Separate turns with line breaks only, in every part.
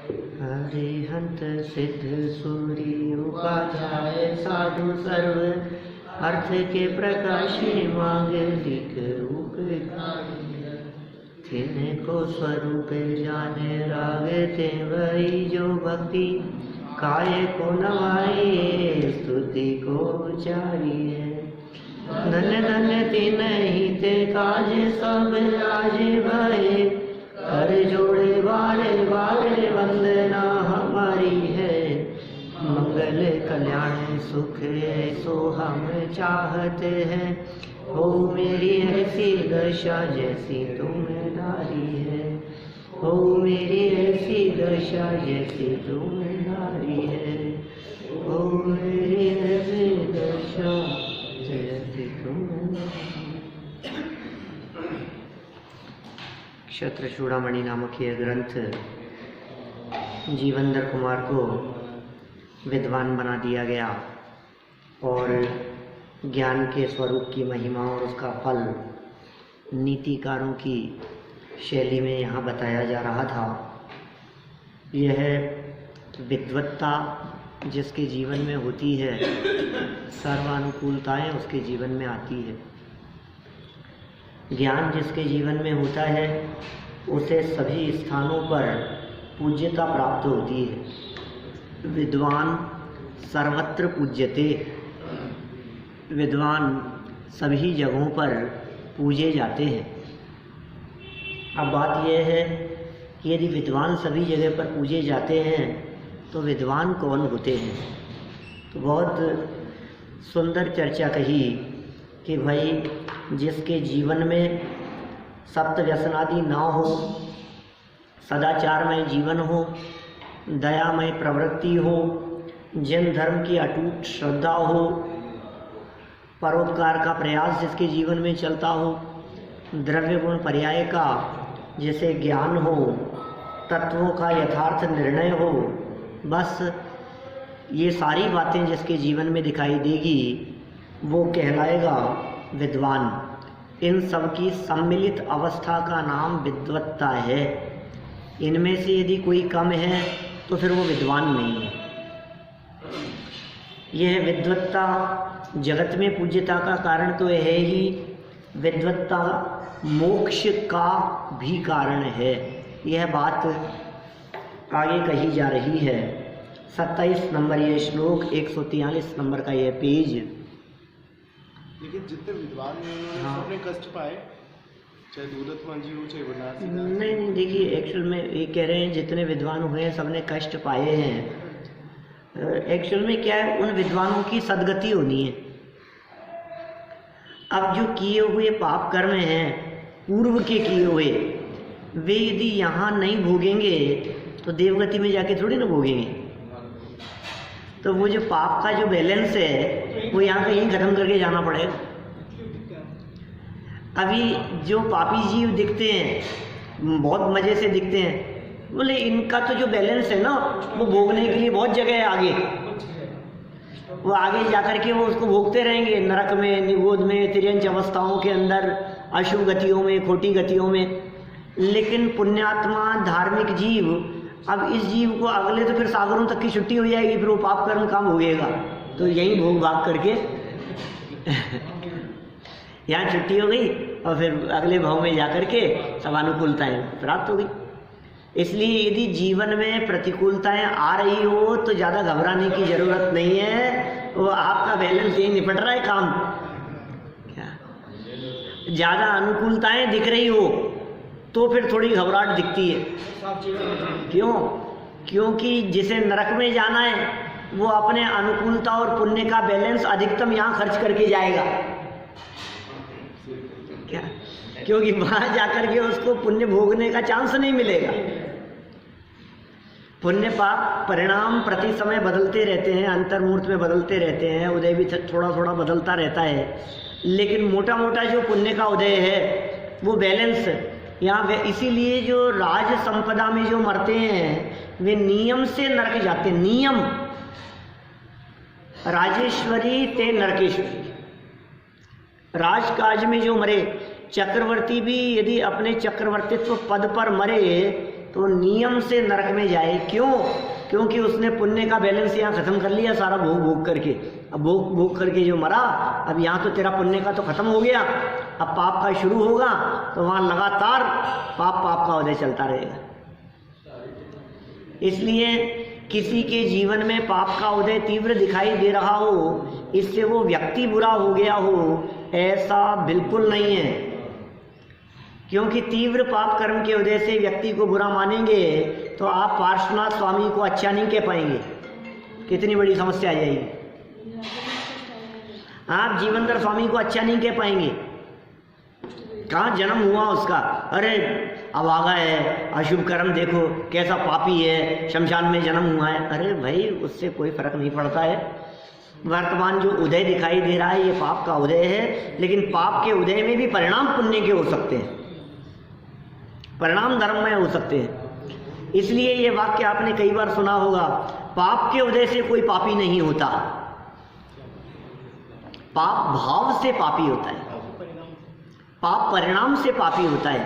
हरिहंत सिद्ध सूरी उपाध्याय साधु सर्व अर्थ के प्रकाशी मांग लिख रूप तिनको स्वरूप जाने राग ते वही जो भक्ति काय को नवाई स्तुति को उचारिए। धन धन तीन ही ते काज सब राज भये कर जोड़े बारे बारे वंदना हमारी है। मंगल कल्याण सुख ऐसो हम चाहते हैं हो मेरी ऐसी दशा जैसी तुम्हारी है। हो मेरी ऐसी दशा जैसी तुम्हारी है। हो मेरी ऐसी दशा जैसी तुम्हारी। क्षत्र चूड़ामणि नामक यह ग्रंथ जीवंदर कुमार को विद्वान बना दिया गया और ज्ञान के स्वरूप की महिमा और उसका फल नीतिकारों की शैली में यहाँ बताया जा रहा था। यह विद्वत्ता जिसके जीवन में होती है, सर्वानुकूलताएं उसके जीवन में आती है। ज्ञान जिसके जीवन में होता है उसे सभी स्थानों पर पूज्यता प्राप्त होती है। विद्वान सर्वत्र पूज्यते, विद्वान सभी जगहों पर पूजे जाते हैं। अब बात यह है कि यदि विद्वान सभी जगह पर पूजे जाते हैं तो विद्वान कौन होते हैं। तो बहुत सुंदर चर्चा कही कि भाई जिसके जीवन में सप्त व्यसनादि ना हो, सदाचारमय जीवन हो, दयामय प्रवृत्ति हो, जैन धर्म की अटूट श्रद्धा हो, परोपकार का प्रयास जिसके जीवन में चलता हो, द्रव्य गुण पर्याय का जैसे ज्ञान हो, तत्वों का यथार्थ निर्णय हो, बस ये सारी बातें जिसके जीवन में दिखाई देगी वो कहलाएगा विद्वान। इन सब की सम्मिलित अवस्था का नाम विद्वत्ता है। इनमें से यदि कोई कम है तो फिर वो विद्वान नहीं है। यह विद्वत्ता जगत में पूज्यता का कारण तो है ही, विद्वत्ता मोक्ष का भी कारण है। यह बात आगे कही जा रही है। 27 नंबर ये श्लोक, 143 नंबर का यह पेज।
लेकिन जितने विद्वान हैं
हाँ।
सबने कष्ट पाए, चाहे दूरत्मा जी हो चाहे बनारसी दास।
नहीं, देखिए एक्चुअल में ये कह रहे हैं जितने विद्वान हुए हैं सबने कष्ट पाए हैं। एक्चुअल में क्या है, उन विद्वानों की सदगति होनी है। अब जो किए हुए पाप कर्म हैं पूर्व के किए हुए, वे यदि यहाँ नहीं भोगेंगे तो देवगति में जाके थोड़ी ना भोगेंगे। तो वो जो पाप का जो बैलेंस है वो यहाँ कहीं खत्म करके जाना पड़ेगा। अभी जो पापी जीव दिखते हैं बहुत मज़े से दिखते हैं, बोले इनका तो जो बैलेंस है ना वो भोगने के लिए बहुत जगह है आगे। वो आगे जाकर के वो उसको भोगते रहेंगे, नरक में, निगोद में, तिर्यंच अवस्थाओं के अंदर, अशुभ गतियों में, खोटी गतियों में। लेकिन पुण्यात्मा धार्मिक जीव, अब इस जीव को अगले तो फिर सागरों तक की छुट्टी हो जाएगी, फिर वो पाप कर्म काम भोगेगा। तो यहीं भोग भाग करके यहाँ छुट्टी हो गई और फिर अगले भाव में जाकर के सब अनुकूलताएं प्राप्त हो गई। इसलिए यदि जीवन में प्रतिकूलताएं आ रही हो तो ज़्यादा घबराने की ज़रूरत नहीं है। वो आपका बैलेंस यही निपट रहा है काम। क्या ज़्यादा अनुकूलताएं दिख रही हो तो फिर थोड़ी घबराहट दिखती है। क्यों? क्योंकि जिसे नरक में जाना है वो अपने अनुकूलता और पुण्य का बैलेंस अधिकतम यहाँ खर्च करके जाएगा। क्या? क्योंकि वहाँ जाकर के उसको पुण्य भोगने का चांस नहीं मिलेगा। पुण्य पाप परिणाम प्रति समय बदलते रहते हैं, अंतर्मूर्त में बदलते रहते हैं, उदय भी थोड़ा थोड़ा बदलता रहता है। लेकिन मोटा मोटा जो पुण्य का उदय है वो बैलेंस यहाँ, इसीलिए जो राज संपदा में जो मरते हैं वे नियम से नरक जाते हैं। नियम, राजेश्वरी ते नरकेश्वरी। राजकाज में जो मरे, चक्रवर्ती भी यदि अपने चक्रवर्तित्व पद पर मरे तो नियम से नरक में जाए। क्यों? क्योंकि उसने पुण्य का बैलेंस यहाँ खत्म कर लिया सारा भोग भोग करके। अब भोग भोग करके जो मरा, अब यहाँ तो तेरा पुण्य का तो खत्म हो गया, अब पाप का शुरू होगा, तो वहाँ लगातार पाप का उदय चलता रहेगा। इसलिए किसी के जीवन में पाप का उदय तीव्र दिखाई दे रहा हो, इससे वो व्यक्ति बुरा हो गया हो, ऐसा बिल्कुल नहीं है। क्योंकि तीव्र पाप कर्म के उदय से व्यक्ति को बुरा मानेंगे तो आप पार्श्वनाथ स्वामी को अच्छा नहीं कह पाएंगे, कितनी बड़ी समस्या आ जाएगी। आप जीवनधर स्वामी को अच्छा नहीं कह पाएंगे, कहाँ जन्म हुआ उसका, अरे अभागा है, अशुभ कर्म देखो कैसा पापी है, शमशान में जन्म हुआ है। अरे भाई उससे कोई फर्क नहीं पड़ता है। वर्तमान जो उदय दिखाई दे रहा है ये पाप का उदय है, लेकिन पाप के उदय में भी परिणाम पुण्य के हो सकते हैं, परिणाम धर्ममय हो सकते हैं। इसलिए ये वाक्य आपने कई बार सुना होगा, पाप के उदय से कोई पापी नहीं होता, पाप भाव से पापी होता है, पाप परिणाम से पापी होता है,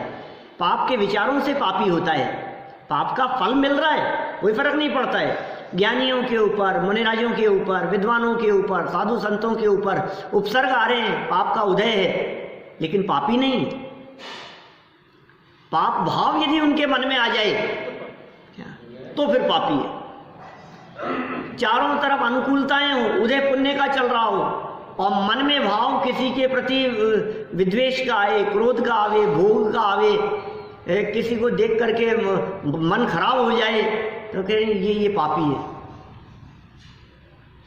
पाप के विचारों से पापी होता है। पाप का फल मिल रहा है, कोई फर्क नहीं पड़ता है। ज्ञानियों के ऊपर, मुनिराजों के ऊपर, विद्वानों के ऊपर, साधु संतों के ऊपर उपसर्ग आ रहे हैं, पाप का उदय है, लेकिन पापी नहीं। पाप भाव यदि उनके मन में आ जाए तो फिर पापी है। चारों तरफ अनुकूलताएं हो, उदय पुण्य का चल रहा हो, और मन में भाव किसी के प्रति विद्वेष का आए, क्रोध का आवे, भोग का आवे, किसी को देख करके मन खराब हो जाए, तो कहें ये पापी है।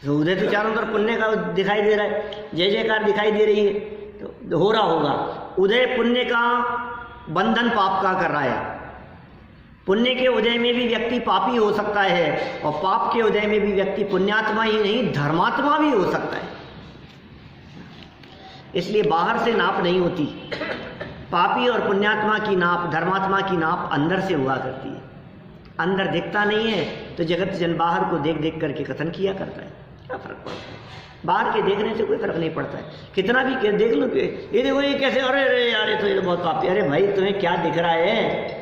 तो उदय तो चारों तरफ पुण्य का दिखाई दे रहा है, जय जयकार दिखाई दे रही है, तो हो रहा होगा। उदय पुण्य का, बंधन पाप का कर रहा है। पुण्य के उदय में भी व्यक्ति पापी हो सकता है, और पाप के उदय में भी व्यक्ति पुण्यात्मा ही नहीं धर्मात्मा भी हो सकता है। इसलिए बाहर से नाप नहीं होती, पापी और पुण्यात्मा की नाप, धर्मात्मा की नाप अंदर से हुआ करती है। अंदर दिखता नहीं है तो जगत जन बाहर को देख देख करके कथन किया करता है, क्या फर्क पड़ता है? बाहर के देखने से कोई फर्क नहीं पड़ता है, कितना भी देख लो, ये देखो ये कैसे, अरे अरे यार ये तो ये बहुत पापी। अरे भाई तुम्हें क्या दिख रहा है?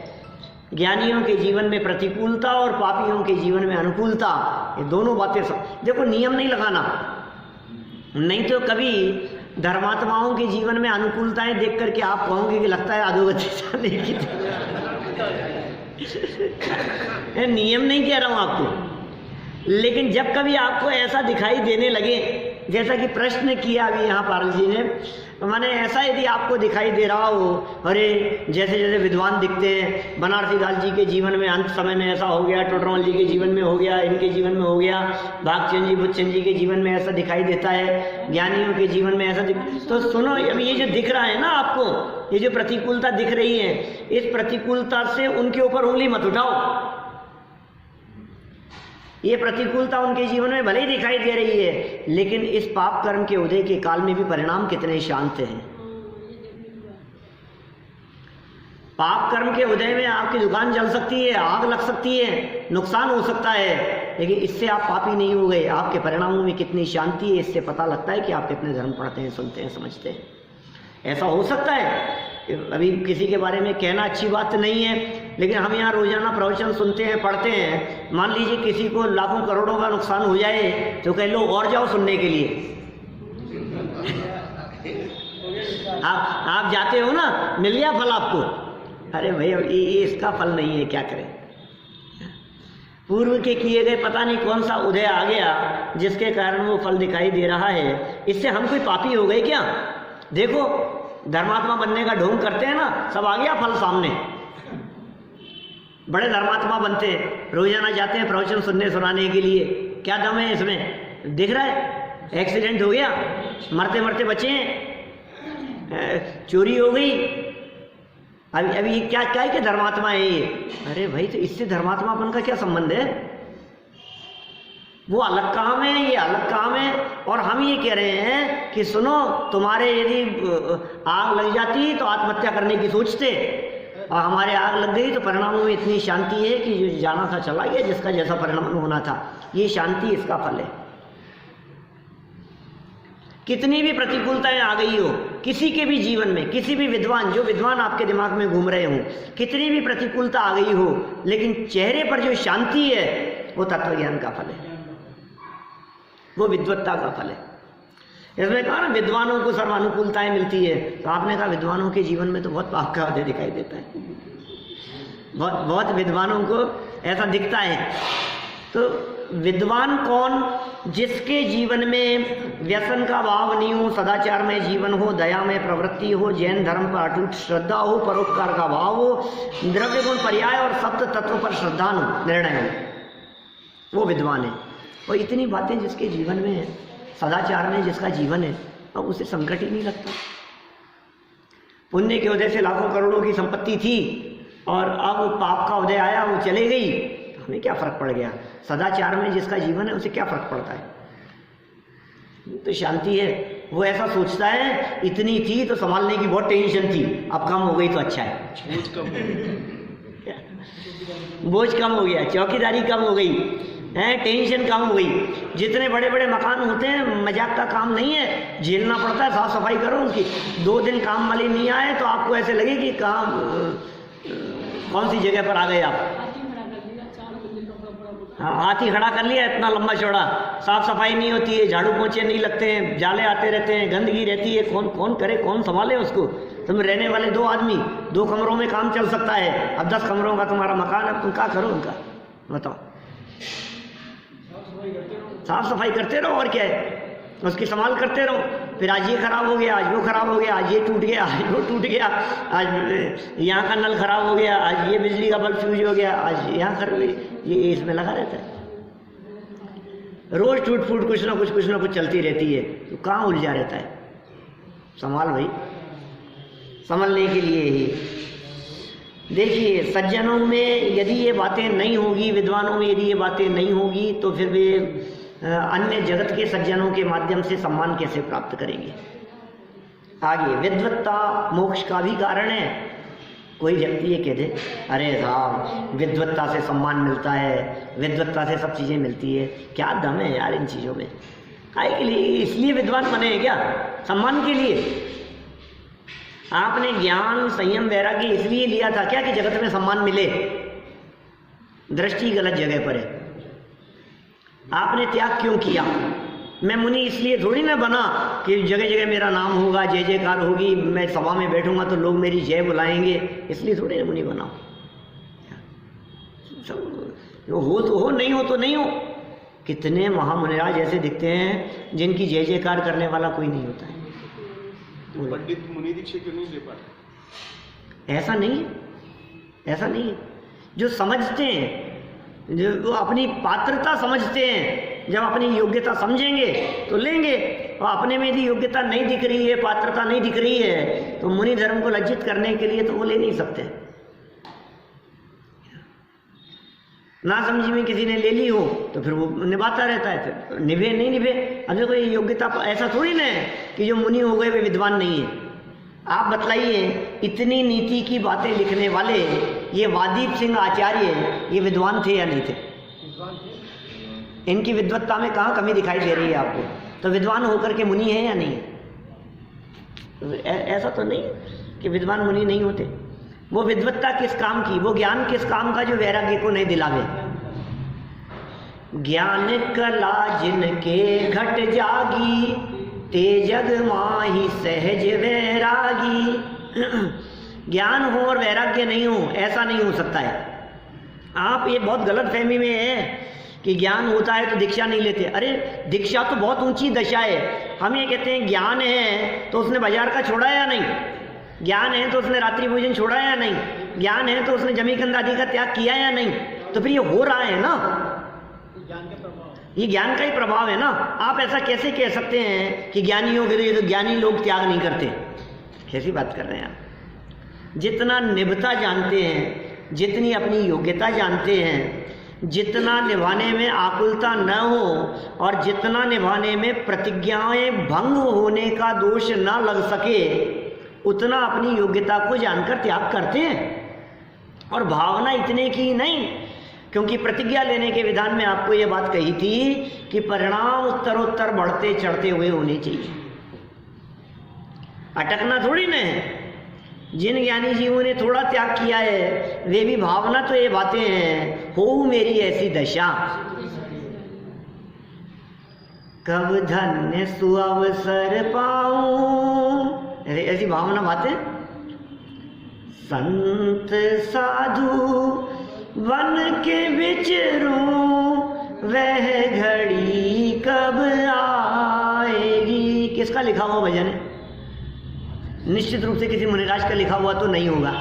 ज्ञानियों के जीवन में प्रतिकूलता और पापियों के जीवन में अनुकूलता, ये दोनों बातें देखो, नियम नहीं लगाना, नहीं तो कभी धर्मात्माओं के जीवन में अनुकूलताएं देख करके आप कहोगे कि लगता है अधोगति जाने की। नियम नहीं कह रहा हूं आपको, लेकिन जब कभी आपको ऐसा दिखाई देने लगे, जैसा कि प्रश्न किया अभी यहाँ पारल जी ने, माने ऐसा यदि आपको दिखाई दे रहा हो, अरे जैसे जैसे विद्वान दिखते हैं, बनारसी दास जी के जीवन में अंत समय में ऐसा हो गया, टोटरमल जी के जीवन में हो गया, इनके जीवन में हो गया, भागचंद जी, बुद्धचंद जी के जीवन में ऐसा दिखाई देता है, ज्ञानियों के जीवन में ऐसा तो सुनो, अभी ये जो दिख रहा है ना आपको, ये जो प्रतिकूलता दिख रही है, इस प्रतिकूलता से उनके ऊपर उंगली मत उठाओ। ये प्रतिकूलता उनके जीवन में भले ही दिखाई दे रही है, लेकिन इस पाप कर्म के उदय के काल में भी परिणाम कितने शांत हैं। पाप कर्म के उदय में आपकी दुकान जल सकती है, आग लग सकती है, नुकसान हो सकता है, लेकिन इससे आप पापी नहीं हो गए। आपके परिणामों में कितनी शांति है, इससे पता लगता है कि आप कितने धर्म पढ़ते हैं, सुनते हैं, समझते हैं। ऐसा हो सकता है, अभी किसी के बारे में कहना अच्छी बात नहीं है, लेकिन हम यहाँ रोजाना प्रवचन सुनते हैं, पढ़ते हैं। मान लीजिए किसी को लाखों करोड़ों का नुकसान हो जाए तो कह लो और जाओ सुनने के लिए। आप जाते हो ना, मिल गया फल आपको, अरे भैया ये इसका फल नहीं है, क्या करें। पूर्व के किए गए पता नहीं कौन सा उदय आ गया जिसके कारण वो फल दिखाई दे रहा है, इससे हम कोई पापी हो गए क्या? देखो धर्मात्मा बनने का ढोंग करते हैं ना, सब आ गया फल सामने। बड़े धर्मात्मा बनते हैं, रोजाना जाते हैं प्रवचन सुनने सुनाने के लिए, क्या दम है इसमें? दिख रहा है, एक्सीडेंट हो गया, मरते मरते बचे हैं, चोरी हो गई, अभी ये क्या क्या है कि धर्मात्मा है ये? अरे भाई तो इससे धर्मात्मापन का क्या संबंध है? वो अलग काम है, ये अलग काम है। और हम ये कह रहे हैं कि सुनो, तुम्हारे यदि आग लग जाती तो आत्महत्या करने की सोचते, और हमारे आग लग गई तो परिणामों में इतनी शांति है कि जो जाना था चला गया, जिसका जैसा परिणाम होना था। ये शांति इसका फल है। कितनी भी प्रतिकूलताएं आ गई हो किसी के भी जीवन में, किसी भी विद्वान, जो विद्वान आपके दिमाग में घूम रहे हों, कितनी भी प्रतिकूलता आ गई हो, लेकिन चेहरे पर जो शांति है वो तत्वज्ञान का फल है, वो विद्वत्ता का फल है। इसमें कहा ना विद्वानों को सर्व अनुकूलताएं मिलती है, तो आपने कहा विद्वानों के जीवन में तो बहुत पाप का अध्याय दिखाई देता है, बहुत विद्वानों को ऐसा दिखता है। तो विद्वान कौन? जिसके जीवन में व्यसन का भाव नहीं हो, सदाचार में जीवन हो, दया में प्रवृत्ति हो, जैन धर्म पर अटूट श्रद्धा हो, परोपकार का भाव हो, द्रव्य गुण पर्याय और सप्त तत्व पर श्रद्धा निर्णय हो, वो विद्वान है। और इतनी बातें जिसके जीवन में है, सदाचार में जिसका जीवन है, अब उसे संकट ही नहीं लगता। पुण्य के उदय से लाखों करोड़ों की संपत्ति थी और अब पाप का उदय आया, वो चले गई, तो हमें क्या फर्क पड़ गया? सदाचार में जिसका जीवन है उसे क्या फर्क पड़ता है? तो शांति है। वो ऐसा सोचता है इतनी थी तो संभालने की बहुत टेंशन थी, अब कम हो गई तो अच्छा है, बोझ कम हो गया, चौकीदारी कम हो गई है, टेंशन कम हो गई। जितने बड़े बड़े मकान होते हैं मजाक का काम नहीं है, झेलना पड़ता है, साफ सफाई करो उनकी। 2 दिन काम वाले नहीं आए तो आपको ऐसे लगे कि कौन सी जगह पर आ गए आप। हाँ, हाथी खड़ा कर लिया इतना लंबा चौड़ा, साफ सफाई नहीं होती है, झाड़ू पोंछे नहीं लगते हैं, जाले आते रहते हैं, गंदगी रहती है, कौन करे, कौन संभाले उसको? तुम रहने वाले 2 आदमी 2 कमरों में काम चल सकता है, अब 10 कमरों का तुम्हारा मकान है, तुम क्या करो उनका? बताओ। साफ सफाई करते रहो और क्या है, उसकी संभाल करते रहो। फिर आज ये खराब हो गया, आज वो खराब हो गया, आज ये टूट गया, आज वो टूट गया, आज यहाँ का नल खराब हो गया, आज ये बिजली का बल्ब फ्यूज हो गया, आज यहाँ ये इसमें लगा रहता है। रोज टूट फूट कुछ ना कुछ चलती रहती है, तो कहाँ उलझा रहता है? संभाल भाई, संभलने के लिए ही। देखिए, सज्जनों में यदि ये बातें नहीं होगी, विद्वानों में यदि ये बातें नहीं होगी, तो फिर वे अन्य जगत के सज्जनों के माध्यम से सम्मान कैसे प्राप्त करेंगे? आगे, विद्वत्ता मोक्ष का भी कारण है। कोई व्यक्ति ये कह दे, अरे साहब विद्वत्ता से सम्मान मिलता है, विद्वत्ता से सब चीज़ें मिलती है, क्या दम है यार इन चीज़ों में? काहे के लिए? इसलिए विद्वान बने हैं क्या? सम्मान के लिए? आपने ज्ञान संयम वैराग्य इसलिए लिया था क्या कि जगत में सम्मान मिले? दृष्टि गलत जगह पर है। आपने त्याग क्यों किया? मैं मुनि इसलिए थोड़ी ना बना कि जगह जगह मेरा नाम होगा, जय जयकार होगी, मैं सभा में बैठूंगा तो लोग मेरी जय बुलाएंगे, इसलिए थोड़ी ना मुनि बना। हो तो हो, नहीं हो तो नहीं हो। कितने महामुनिराज ऐसे दिखते हैं जिनकी जय जयकार करने वाला कोई नहीं होता है।
तो पंडित मुनि दीक्षा क्यों नहीं ले पाते?
ऐसा नहीं है, ऐसा नहीं है। जो समझते हैं, जो वो अपनी पात्रता समझते हैं, जब अपनी योग्यता समझेंगे तो लेंगे, और अपने में यदि योग्यता नहीं दिख रही है, पात्रता नहीं दिख रही है, तो मुनि धर्म को लज्जित करने के लिए तो वो ले नहीं सकते। ना समझी में किसी ने ले ली हो तो फिर वो निभाता रहता है, फिर निभे नहीं निभे। अब देखो ये योग्यता ऐसा थोड़ी ना है कि जो मुनि हो गए वे विद्वान नहीं है। आप बतलाइए, इतनी नीति की बातें लिखने वाले ये वादीप सिंह आचार्य, ये विद्वान थे या नहीं थे? इनकी विद्वत्ता में कहाँ कमी दिखाई दे रही है आपको? तो विद्वान होकर के मुनि है या नहीं है? ऐसा तो नहीं कि विद्वान मुनि नहीं होते। वो विद्वत्ता किस काम की, वो ज्ञान किस काम का जो वैराग्य को नहीं दिलावे? ज्ञान कला जिनके घट जागी, ते जग माही सहज वैरागी। ज्ञान हो और वैराग्य नहीं हो, ऐसा नहीं हो सकता है। आप ये बहुत गलत फहमी में है कि ज्ञान होता है तो दीक्षा नहीं लेते। अरे दीक्षा तो बहुत ऊंची दशा है। हम ये कहते हैं ज्ञान है तो उसने बाजार का छोड़ा या नहीं, ज्ञान है तो उसने रात्रि भोजन छोड़ा या नहीं, ज्ञान है तो उसने जमीकंद आदि का त्याग किया या नहीं, तो फिर ये हो रहा है ना, ये ज्ञान का ही प्रभाव है ना। आप ऐसा कैसे कह सकते हैं कि ज्ञानियों के लिए तो ज्ञानी लोग त्याग नहीं करते? कैसी बात कर रहे हैं आप? जितना निभता जानते हैं, जितनी अपनी योग्यता जानते हैं, जितना निभाने में आकुलता न हो और जितना निभाने में प्रतिज्ञाएं भंग होने का दोष न लग सके, उतना अपनी योग्यता को जानकर त्याग करते हैं। और भावना इतने की नहीं, क्योंकि प्रतिज्ञा लेने के विधान में आपको ये बात कही थी कि परिणाम उत्तरोत्तर बढ़ते चढ़ते हुए होने चाहिए। अटकना थोड़ी न है। जिन ज्ञानी जीवों ने थोड़ा त्याग किया है वे भी भावना तो ये बातें हैं, हो मेरी ऐसी दशा, कब धन्य सुअवसर पाऊं, ऐसी भावना बातें। संत साधु बन के विचरूं, वह घड़ी कब आएगी। किसका लिखा हुआ भजन है? निश्चित रूप से किसी मुनिराज का लिखा हुआ तो नहीं होगा,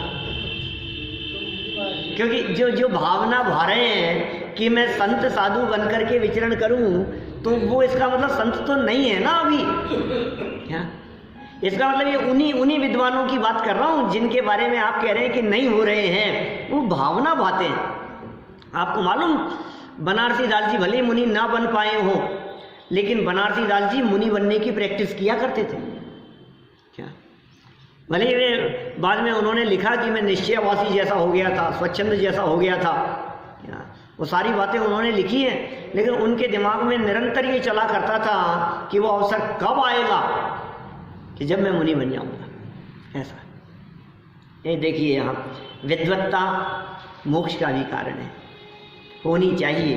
क्योंकि जो भावना भा रहे हैं कि मैं संत साधु बनकर के विचरण करूं, तो वो इसका मतलब संत तो नहीं है ना अभी। क्या इसका मतलब? ये उन्हीं विद्वानों की बात कर रहा हूं जिनके बारे में आप कह रहे हैं कि नहीं हो रहे हैं, वो भावना भाते हैं। आपको मालूम, बनारसी दास जी भले मुनि ना बन पाए हो, लेकिन बनारसी दास जी मुनि बनने की प्रैक्टिस किया करते थे। क्या भले वे बाद में उन्होंने लिखा कि मैं निश्चयवासी जैसा हो गया था, स्वच्छंद जैसा हो गया था, वो सारी बातें उन्होंने लिखी हैं, लेकिन उनके दिमाग में निरंतर ये चला करता था कि वो अवसर कब आएगा कि जब मैं मुनि बन जाऊंगा। ऐसा ये देखिए, यहाँ विद्वत्ता मोक्ष का भी कारण है, होनी चाहिए।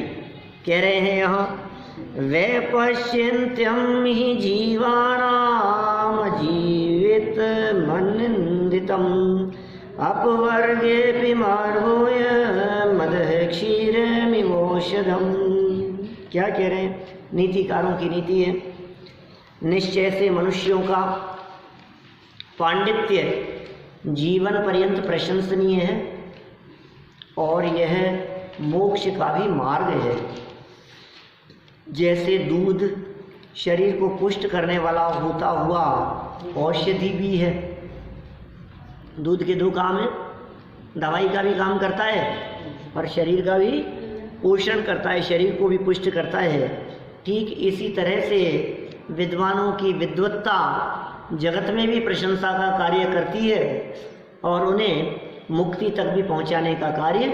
कह रहे हैं यहाँ, वे पश्यन्त्यम ही जीवानाम जीवित मनिंदितम अपवर्गे मार्गोय मदह क्षीरमिवोषधम। क्या कह रहे हैं? नीतिकारों की नीति है, निश्चय से मनुष्यों का पांडित्य जीवन पर्यंत प्रशंसनीय है और यह मोक्ष का भी मार्ग है। जैसे दूध शरीर को पुष्ट करने वाला होता हुआ औषधि भी है। दूध के दो काम है, दवाई का भी काम करता है और शरीर का भी पोषण करता है, शरीर को भी पुष्ट करता है। ठीक इसी तरह से विद्वानों की विद्वत्ता जगत में भी प्रशंसा का कार्य करती है और उन्हें मुक्ति तक भी पहुंचाने का कार्य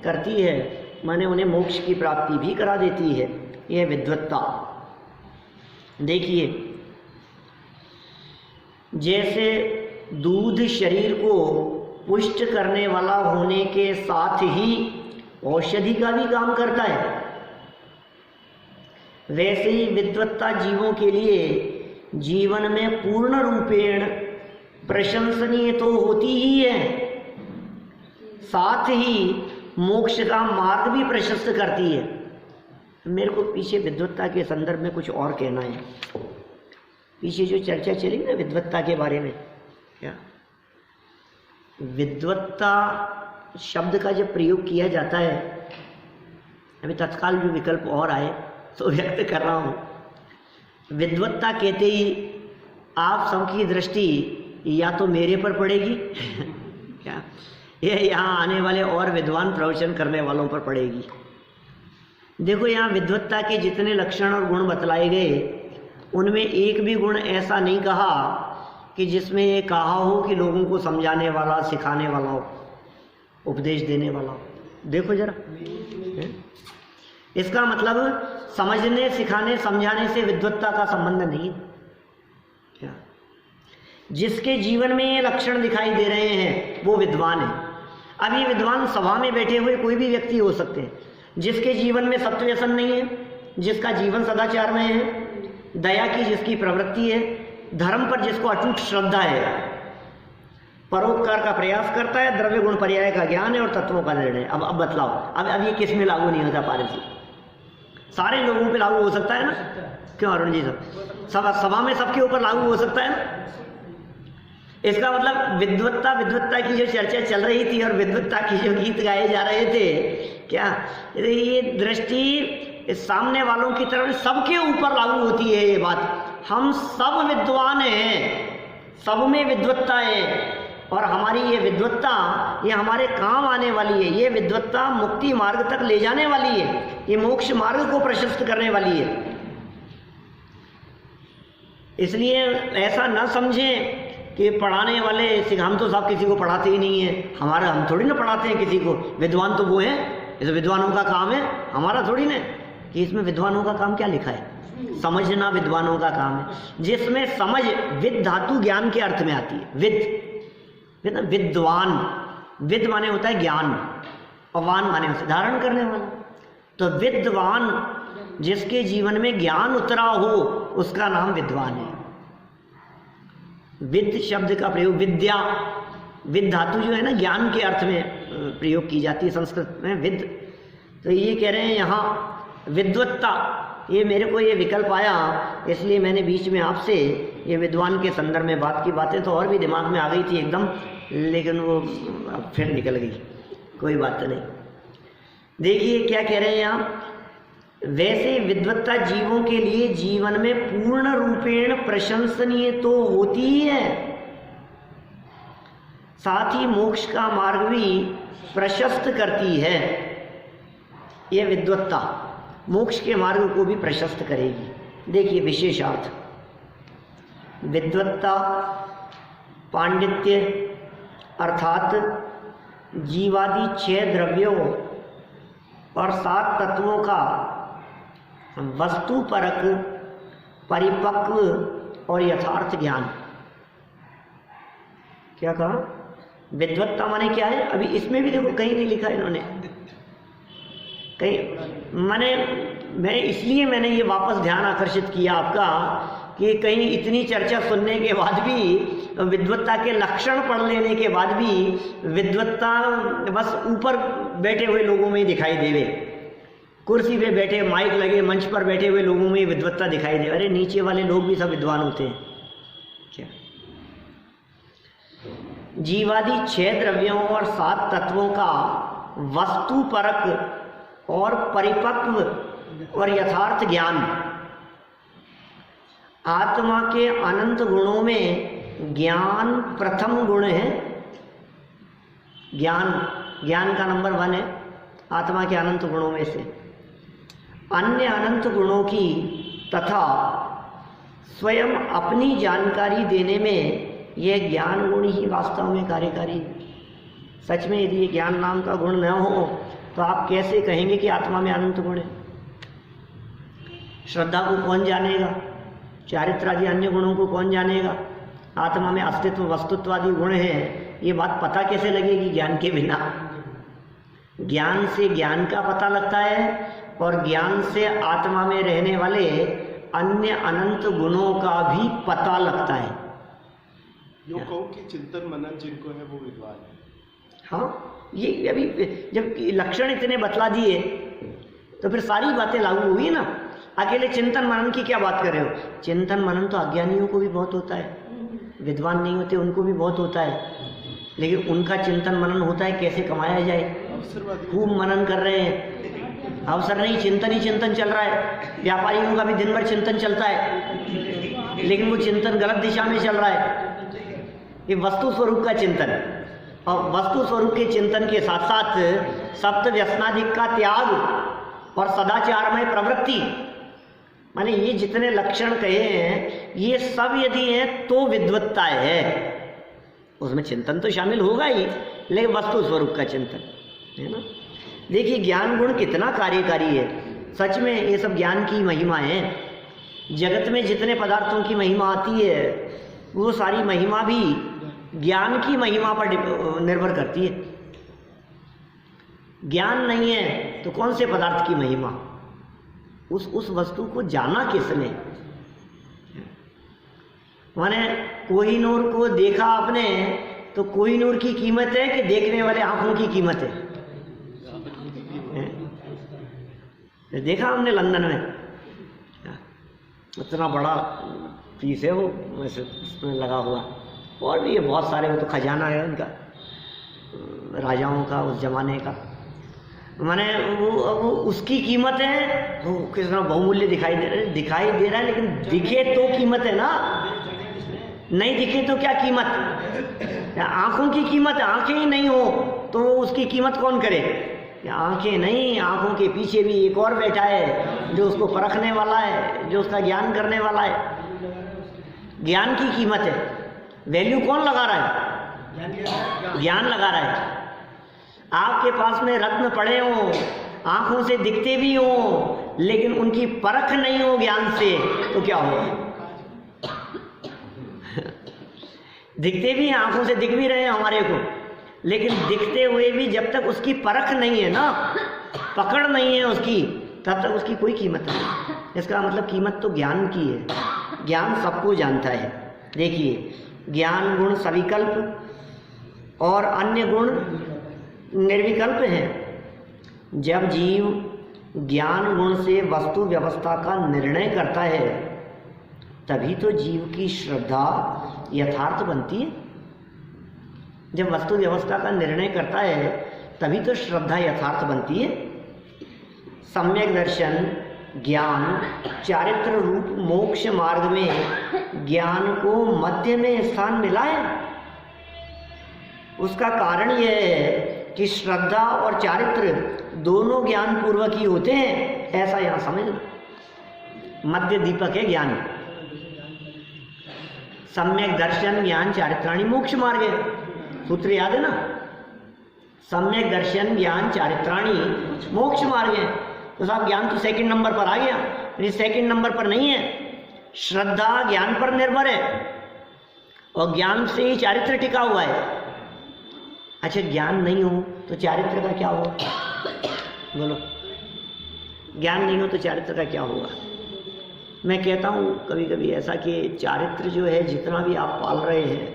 करती है, माने उन्हें मोक्ष की प्राप्ति भी करा देती है। यह विद्वत्ता। देखिए, जैसे दूध शरीर को पुष्ट करने वाला होने के साथ ही औषधि का भी काम करता है, वैसे ही विद्वत्ता जीवों के लिए जीवन में पूर्ण रूपेण प्रशंसनीय तो होती ही है, साथ ही मोक्ष का मार्ग भी प्रशस्त करती है। मेरे को पीछे विद्वत्ता के संदर्भ में कुछ और कहना है। पीछे जो चर्चा चली ना विद्वत्ता के बारे में, क्या विद्वत्ता शब्द का जब प्रयोग किया जाता है, अभी तत्काल जो विकल्प और आए तो व्यक्त कर रहा हूँ। विद्वत्ता कहते ही आप सबकी दृष्टि या तो मेरे पर पड़ेगी क्या, यह यहाँ आने वाले और विद्वान प्रवचन करने वालों पर पड़ेगी। देखो, यहाँ विद्वत्ता के जितने लक्षण और गुण बतलाए गए, उनमें एक भी गुण ऐसा नहीं कहा कि जिसमें ये कहा हो कि लोगों को समझाने वाला, सिखाने वाला हो, उपदेश देने वाला हो। देखो जरा, इसका मतलब समझने, सिखाने, समझाने से विद्वत्ता का संबंध नहीं है। क्या जिसके जीवन में ये लक्षण दिखाई दे रहे हैं वो विद्वान है। अब ये विद्वान सभा में बैठे हुए कोई भी व्यक्ति हो सकते हैं, जिसके जीवन में सत्व व्यसन नहीं है, जिसका जीवन सदाचार में है, दया की जिसकी प्रवृत्ति है, धर्म पर जिसको अटूट श्रद्धा है, परोपकार का प्रयास करता है, द्रव्य गुण पर्याय का ज्ञान है और तत्वों का निर्णय। अब बतलाओ, अब ये किस में लागू नहीं होता? पारस जी, सारे लोगों पे लागू हो सकता है ना? क्यों अरुण जी? सब सभा में सबके ऊपर लागू हो सकता है ना? इसका मतलब विद्वत्ता की जो चर्चा चल रही थी और विद्वत्ता की जो गीत गाए जा रहे थे, क्या ये दृष्टि सामने वालों की तरफ सबके ऊपर लागू होती है? ये बात, हम सब विद्वान हैं, सब में विद्वत्ता है और हमारी ये विद्वत्ता ये हमारे काम आने वाली है। ये विद्वत्ता मुक्ति मार्ग तक ले जाने वाली है, ये मोक्ष मार्ग को प्रशस्त करने वाली है। इसलिए ऐसा ना समझें कि पढ़ाने वाले, हम तो साहब किसी को पढ़ाते ही नहीं है, हम थोड़ी ना पढ़ाते हैं किसी को, विद्वान तो वो हैं, इस विद्वानों का काम है, हमारा थोड़ी ना। कि इसमें विद्वानों का काम क्या लिखा है? समझना विद्वानों का काम है, जिसमें समझ विद धातु ज्ञान के अर्थ में आती है। विद्वान, विद माने होता है ज्ञान, और वान माने होता है धारण करने वाला। तो विद्वान जिसके जीवन में ज्ञान उतरा हो उसका नाम विद्वान है। विद शब्द का प्रयोग विद्या, विद धातु जो है ना ज्ञान के अर्थ में प्रयोग की जाती है संस्कृत में विद। तो ये कह रहे हैं यहाँ विद्वत्ता, ये मेरे को ये विकल्प आया इसलिए मैंने बीच में आपसे ये विद्वान के संदर्भ में बात की। बातें तो और भी दिमाग में आ गई थी एकदम, लेकिन वो फिर निकल गई, कोई बात नहीं। देखिए क्या कह रहे हैं यहाँ, वैसे विद्वत्ता जीवों के लिए जीवन में पूर्ण रूपेण प्रशंसनीय तो होती ही है, साथ ही मोक्ष का मार्ग भी प्रशस्त करती है। यह विद्वत्ता मोक्ष के मार्ग को भी प्रशस्त करेगी। देखिए विशेषार्थ, विद्वत्ता पांडित्य अर्थात जीवादि 6 द्रव्यों और 7 तत्वों का वस्तुपरक परिपक्व और यथार्थ ज्ञान। क्या कहा? विद्वत्ता माने क्या है? अभी इसमें भी देखो कहीं नहीं लिखा इन्होंने, कहीं मैंने इसलिए मैंने ये वापस ध्यान आकर्षित किया आपका कि कहीं इतनी चर्चा सुनने के बाद भी, विद्वत्ता के लक्षण पढ़ लेने के बाद भी विद्वत्ता बस ऊपर बैठे हुए लोगों में ही दिखाई देवे, कुर्सी पे बैठे, माइक लगे, मंच पर बैठे हुए लोगों में विद्वत्ता दिखाई दे। अरे नीचे वाले लोग भी सब विद्वान होते हैं क्या? जीवादि 6 द्रव्यों और 7 तत्वों का वस्तुपरक और परिपक्व और यथार्थ ज्ञान। आत्मा के अनंत गुणों में ज्ञान प्रथम गुण है। ज्ञान का नंबर 1 है आत्मा के अनंत गुणों में से। अन्य अनंत गुणों की तथा स्वयं अपनी जानकारी देने में यह ज्ञान गुण ही वास्तव में कार्यकारी। सच में यदि ये ज्ञान नाम का गुण न हो तो आप कैसे कहेंगे कि आत्मा में अनंत गुण है? श्रद्धा को कौन जानेगा? चारित्र आदि अन्य गुणों को कौन जानेगा? आत्मा में अस्तित्व वस्तुत्व आदि गुण है, ये बात पता कैसे लगेगी ज्ञान के बिना? ज्ञान से ज्ञान का पता लगता है और ज्ञान से आत्मा में रहने वाले अन्य अनंत गुणों का भी पता लगता है।
यूँ कहूँ कि चिंतन मनन जिनको है वो विद्वान है।
हाँ, ये अभी जब लक्षण इतने बतला दिए तो फिर सारी बातें लागू हुई ना। अकेले चिंतन मनन की क्या बात कर रहे हो? चिंतन मनन तो अज्ञानियों को भी बहुत होता है, विद्वान नहीं होते उनको भी बहुत होता है, लेकिन उनका चिंतन मनन होता है कैसे कमाया जाए। खूब मनन कर रहे हैं, अवसर नहीं, चिंतन ही चिंतन चल रहा है। व्यापारियों का भी दिन भर चिंतन चलता है, लेकिन वो चिंतन गलत दिशा में चल रहा है। ये वस्तु स्वरूप का चिंतन, और वस्तु स्वरूप के चिंतन के साथ साथ सप्त व्यसनाधिक का त्याग और सदाचारमय प्रवृत्ति, माने ये जितने लक्षण कहे हैं ये सब यदि हैं तो विद्वत्ता है। उसमें चिंतन तो शामिल होगा ही, लेकिन वस्तु स्वरूप का चिंतन है ना। देखिए ज्ञान गुण कितना कार्यकारी है। सच में ये सब ज्ञान की महिमा है। जगत में जितने पदार्थों की महिमा आती है वो सारी महिमा भी ज्ञान की महिमा पर निर्भर करती है। ज्ञान नहीं है तो कौन से पदार्थ की महिमा? उस वस्तु को जाना किसने? माने कोहिनूर को देखा आपने तो कोहिनूर की कीमत है कि देखने वाले आंखों की कीमत है? देखा हमने लंदन में, इतना बड़ा पीस है वो वैसे उसमें लगा हुआ। और भी ये बहुत सारे, वो तो खजाना है उनका, राजाओं का उस जमाने का। माने वो उसकी कीमत है, वो कितना बहुमूल्य दिखाई दे रहा है, लेकिन दिखे तो कीमत है ना, नहीं दिखे तो क्या कीमत? आंखों की कीमत है। आंखें ही नहीं हो तो उसकी कीमत कौन करे? आंखें नहीं, आंखों के पीछे भी एक और बैठा है जो उसको परखने वाला है, जो उसका ज्ञान करने वाला है। ज्ञान की कीमत है। वैल्यू कौन लगा रहा है? ज्ञान लगा रहा है। आपके पास में रत्न पड़े हों आंखों से दिखते भी हो लेकिन उनकी परख नहीं हो ज्ञान से, तो क्या होगा? दिखते भी हैं, आंखों से दिख भी रहे हैं हमारे को, लेकिन दिखते हुए भी जब तक उसकी परख नहीं है ना, पकड़ नहीं है उसकी, तब तक उसकी कोई कीमत नहीं। इसका मतलब कीमत तो ज्ञान की है। ज्ञान सबको जानता है। देखिए, ज्ञान गुण सविकल्प और अन्य गुण निर्विकल्प हैं। जब जीव ज्ञान गुण से वस्तु व्यवस्था का निर्णय करता है तभी तो जीव की श्रद्धा यथार्थ बनती है। जब वस्तु व्यवस्था का निर्णय करता है तभी तो श्रद्धा यथार्थ बनती है। सम्यक दर्शन, ज्ञान, चारित्र रूप मोक्ष मार्ग में ज्ञान को मध्य में स्थान मिला है। उसका कारण यह है कि श्रद्धा और चारित्र दोनों ज्ञान पूर्वक ही होते हैं, ऐसा यहां समझना। मध्य दीपक है ज्ञान। सम्यक दर्शन, ज्ञान, चारित्राणि मोक्ष मार्ग है। सूत्र याद है ना? सम्यक दर्शन, ज्ञान, चारित्राणि मोक्ष मार्ग है। तो साहब ज्ञान तो सेकंड नंबर पर आ गया, लेकिन सेकंड नंबर पर नहीं है। श्रद्धा ज्ञान पर निर्भर है और ज्ञान से ही चारित्र टिका हुआ है। अच्छा, ज्ञान नहीं हो तो चारित्र का क्या होगा? बोलो, ज्ञान नहीं हो तो चारित्र का क्या होगा? मैं कहता हूँ कभी कभी ऐसा कि चारित्र जो है जितना भी आप पाल रहे हैं,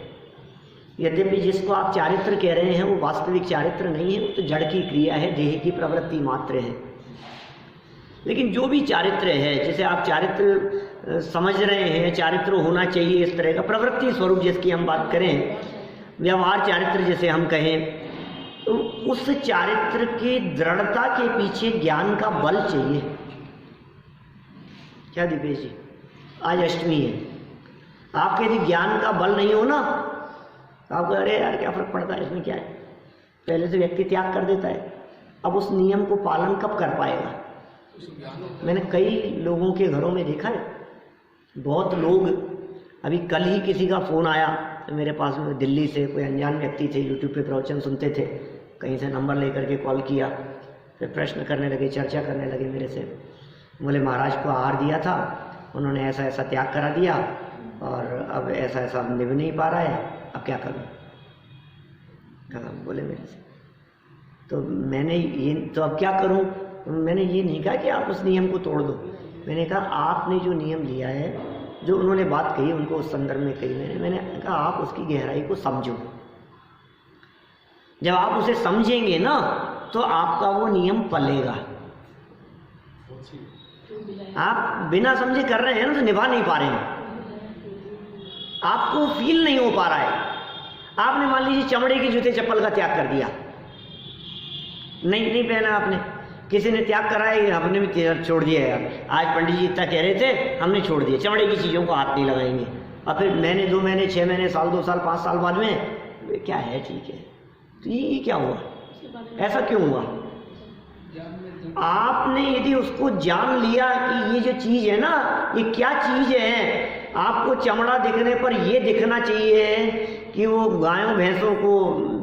यद्यपि जिसको आप चारित्र कह रहे हैं वो वास्तविक चारित्र नहीं है, वो तो जड़ की क्रिया है, देह की प्रवृत्ति मात्र है। लेकिन जो भी चारित्र है, जैसे आप चारित्र समझ रहे हैं, चारित्र होना चाहिए इस तरह का प्रवृत्ति स्वरूप जिसकी हम बात करें, व्यवहार चारित्र जैसे हम कहें, तो उस चारित्र की दृढ़ता के पीछे ज्ञान का बल चाहिए। क्या दीपेश जी, आज अष्टमी है, आपके यदि ज्ञान का बल नहीं हो ना, तो आपको अरे यार क्या फर्क पड़ता है, इसमें क्या है, पहले से व्यक्ति त्याग कर देता है। अब उस नियम को पालन कब कर पाएगा? मैंने कई लोगों के घरों में देखा है, बहुत लोग, अभी कल ही किसी का फ़ोन आया मेरे पास में, दिल्ली से कोई अनजान व्यक्ति थे, यूट्यूब पे प्रवचन सुनते थे, कहीं से नंबर लेकर के कॉल किया, फिर प्रश्न करने लगे, चर्चा करने लगे मेरे से। बोले महाराज को आहार दिया था, उन्होंने ऐसा ऐसा त्याग करा दिया और अब ऐसा ऐसा निभ नहीं पा रहा है, अब क्या करूँ? बोले मेरे से, तो मैंने ये, तो अब क्या करूँ? मैंने ये नहीं कहा कि आप उस नियम को तोड़ दो, मैंने कहा आपने जो नियम लिया है, जो उन्होंने बात कही उनको उस संदर्भ में कही, मैंने कहा आप उसकी गहराई को समझो। जब आप उसे समझेंगे ना तो आपका वो नियम पलेगा। आप बिना समझे कर रहे हैं ना तो निभा नहीं पा रहे हैं, आपको फील नहीं हो पा रहा है। आपने मान लीजिए चमड़े के जूते चप्पल का त्याग कर दिया, नहीं पहना आपने, किसी ने त्याग करा है, हमने भी छोड़ दिया यार, आज पंडित जी इतना कह रहे थे हमने छोड़ दिया, चमड़े की चीज़ों को हाथ नहीं लगाएंगे। और फिर महीने 2 महीने 6 महीने साल 2 साल 5 साल बाद में क्या है, ठीक है, तो ये क्या हुआ, ऐसा क्यों हुआ? आपने यदि उसको जान लिया कि ये जो चीज़ है ना, ये क्या चीज़ है, आपको चमड़ा दिखने पर ये दिखना चाहिए कि वो गायों भैंसों को,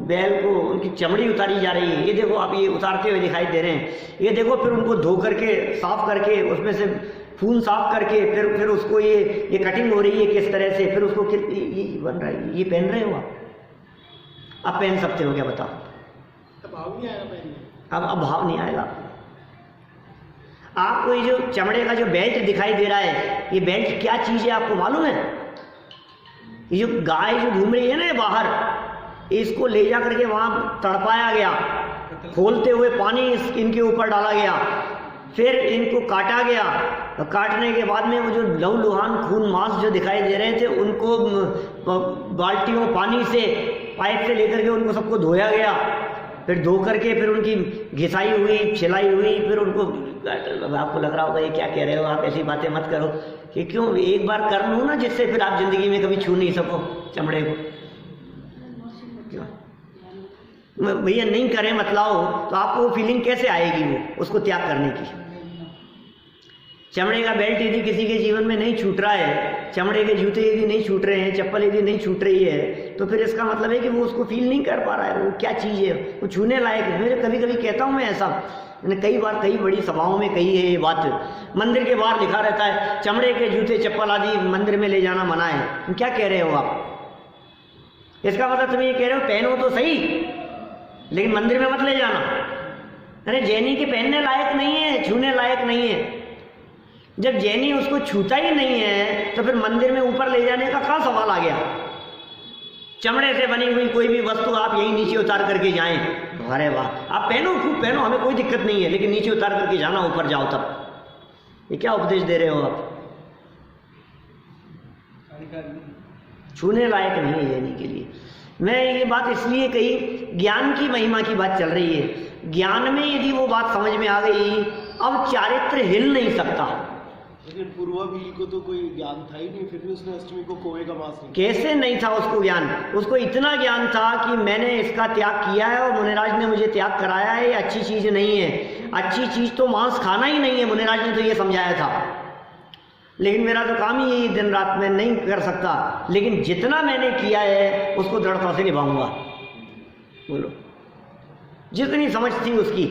बैल को उनकी चमड़ी उतारी जा रही है, ये देखो आप ये उतारते हुए दिखाई दे रहे हैं, ये देखो, फिर उनको धो करके साफ करके उसमें से खून साफ करके फिर उसको ये कटिंग हो रही है किस तरह से, फिर उसको ये बन रहा है, ये पहन रहे हो आप पहन सकते हो क्या बताओ?
भाव नहीं आएगा पहनने,
अब भाव नहीं आएगा। आपको ये जो चमड़े का जो बेल्ट दिखाई दे रहा है, ये बेल्ट क्या चीज़ है आपको मालूम है? ये जो गाय जो घूम रही है ना बाहर, इसको ले जा करके वहाँ तड़पाया गया, खोलते हुए पानी इनके ऊपर डाला गया, फिर इनको काटा गया, और काटने के बाद में वो जो लहूलुहान खून मांस जो दिखाई दे रहे थे उनको बाल्टियों पानी से, पाइप से लेकर के उनको सबको धोया गया, फिर धो करके फिर उनकी घिसाई हुई, छिलाई हुई, फिर उनको, आपको लग रहा होगा ये क्या कह रहे हो आप, ऐसी बातें मत करो, कि क्यों एक बार कर लो ना, जिससे फिर आप जिंदगी में कभी छू नहीं सको चमड़े को। भैया नहीं करें मतलाओ तो आपको वो फीलिंग कैसे आएगी, वो उसको त्याग करने की? चमड़े का बेल्ट यदि किसी के जीवन में नहीं छूट रहा है, चमड़े के जूते यदि नहीं छूट रहे हैं, चप्पल यदि नहीं छूट रही है, तो फिर इसका मतलब है कि वो उसको फील नहीं कर पा रहा है, वो क्या चीज़ है, वो छूने लायक है। मैं कभी कभी कहता हूँ मैं ऐसा मैंने कई बार कई बड़ी सभाओं में कही है ये बात। मंदिर के बाहर लिखा रहता है चमड़े के जूते चप्पल आदि मंदिर में ले जाना मना है। तुम क्या कह रहे हो आप? इसका मतलब तुम ये कह रहे हो पहनो तो सही लेकिन मंदिर में मत ले जाना। अरे जैनी के पहनने लायक नहीं है, छूने लायक नहीं है। जब जैनी उसको छूता ही नहीं है तो फिर मंदिर में ऊपर ले जाने का क्या सवाल आ गया? चमड़े से बनी हुई कोई भी वस्तु आप यहीं नीचे उतार करके जाएं तो अरे वाह, आप पहनो खूब पहनो, हमें कोई दिक्कत नहीं है, लेकिन नीचे उतार करके जाना, ऊपर जाओ तब। ये क्या उपदेश दे रहे हो आप? छूने लायक नहीं है जैनी के लिए। मैं ये बात इसलिए कही, ज्ञान की महिमा की बात चल रही है। ज्ञान में यदि वो बात समझ में आ गई, अब चारित्र हिल नहीं सकता।
लेकिन पूर्वा बिल को तो कोई ज्ञान था ही नहीं, फिर भी उसने अष्टमी को कौवे का मांस नहीं।
कैसे नहीं था उसको ज्ञान? उसको इतना ज्ञान था कि मैंने इसका त्याग किया है और मुनिराज ने मुझे त्याग कराया है, ये अच्छी चीज नहीं है। अच्छी चीज तो मांस खाना ही नहीं है, मुनिराज ने तो ये समझाया था। लेकिन मेरा तो काम ही यही, दिन रात में नहीं कर सकता, लेकिन जितना मैंने किया है उसको दृढ़ता से निभाऊंगा। बोलो, जितनी समझ थी उसकी,